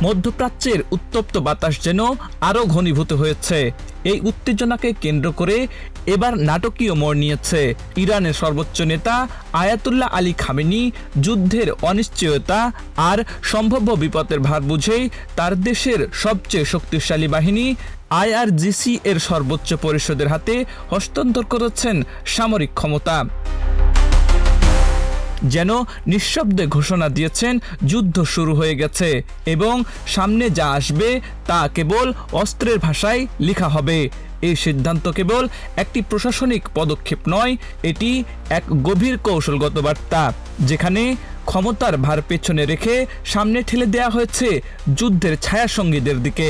মধ্যপ্রাচ্যের উত্তপ্ত বাতাস যেন আরও ঘনীভূত হয়েছে। এই উত্তেজনাকে কেন্দ্র করে এবার নাটকীয় মোড় নিয়েছে। ইরানের সর্বোচ্চ নেতা আয়াতুল্লাহ আলী খামেনি যুদ্ধের অনিশ্চয়তা আর সম্ভাব্য বিপদের ভার বুঝেই তার দেশের সবচেয়ে শক্তিশালী বাহিনী IRGC এর সর্বোচ্চ পরিষদের হাতে হস্তান্তর করেছেন সামরিক ক্ষমতা। যেন নিঃশব্দে ঘোষণা দিয়েছেন যুদ্ধ শুরু হয়ে গেছে এবং সামনে যা আসবে তা কেবল অস্ত্রের ভাষায় লেখা হবে। এই সিদ্ধান্ত কেবল একটি প্রশাসনিক পদক্ষেপ নয়, এটি এক গভীর কৌশলগত বার্তা, যেখানে ক্ষমতার ভার পেছনে রেখে সামনে ঠেলে দেয়া হয়েছে যুদ্ধের ছায়াসঙ্গীদের দিকে।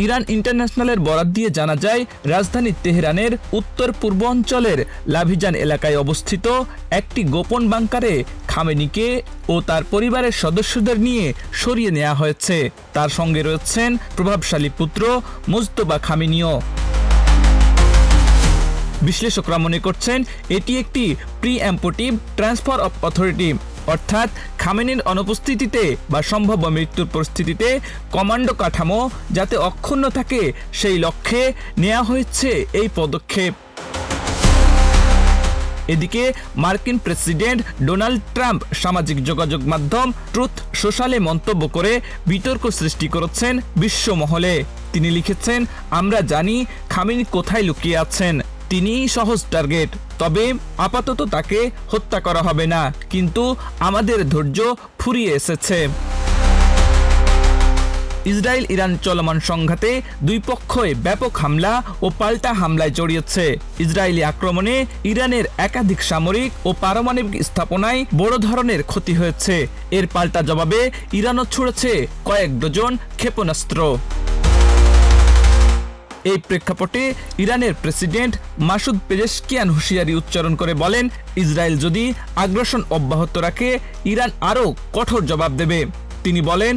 ইরান ইন্টারন্যাশনালের বরাত দিয়ে জানা যায়, রাজধানী তেহরানের উত্তর পূর্ব অঞ্চলের লাভিজান এলাকায় অবস্থিত একটি গোপন বাংকারে খামেনিকে ও তার পরিবারের সদস্যদের নিয়ে সরিয়ে নেওয়া হয়েছে। তার সঙ্গে রয়েছেন প্রভাবশালী পুত্র মুজতবা খামেনিও। বিশ্লেষকরা মনে করছেন এটি একটি প্রিএম্পটিভ ট্রান্সফার অফ অথরিটি, অর্থাৎ খামেনির অনুপস্থিতিতে বা সম্ভাব্য মৃত্যুর পরিস্থিতিতে কমান্ডো কাঠামো যাতে অক্ষুণ্ণ থাকে সেই লক্ষ্যে নেওয়া হয়েছে এই পদক্ষেপ। এদিকে মার্কিন প্রেসিডেন্ট ডোনাল্ড ট্রাম্প সামাজিক যোগাযোগ মাধ্যম ট্রুথ সোশ্যালে মন্তব্য করে বিতর্ক সৃষ্টি করেছেন বিশ্বমহলে। তিনি লিখেছেন, আমরা জানি খামেনি কোথায় লুকিয়ে আছেন, তিনিই সহজ টার্গেট, তবে আপাতত তাকে হত্যা করা হবে না, কিন্তু আমাদের ধৈর্য ফুরিয়ে এসেছে। ইসরায়েল ইরান চলমান সংঘাতে দুই পক্ষই ব্যাপক হামলা ও পাল্টা হামলায় জড়িয়েছে। ইসরায়েলি আক্রমণে ইরানের একাধিক সামরিক ও পারমাণবিক স্থাপনায় বড় ধরনের ক্ষতি হয়েছে। এর পাল্টা জবাবে ইরানও ছুড়েছে কয়েক ডজন ক্ষেপণাস্ত্র। এই প্রেক্ষাপটে ইরানের প্রেসিডেন্ট মাসুদ পেজেশকিয়ান হুঁশিয়ারি উচ্চারণ করে বলেন, ইসরায়েল যদি আগ্রাসন অব্যাহত রাখে ইরান আরও কঠোর জবাব দেবে। তিনি বলেন,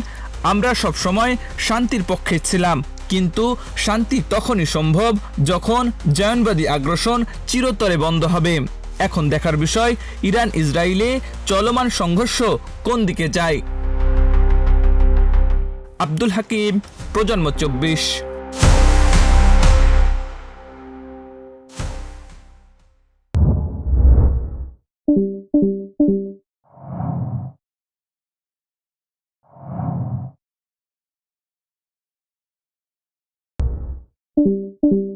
আমরা সবসময় শান্তির পক্ষে ছিলাম, কিন্তু শান্তি তখনই সম্ভব যখন জায়নবাদী আগ্রাসন চিরতরে বন্ধ হবে। এখন দেখার বিষয় ইরান ইসরায়েলে চলমান সংঘর্ষ কোন দিকে যায়। আব্দুল হাকিম, প্রজন্ম 24। Thank you.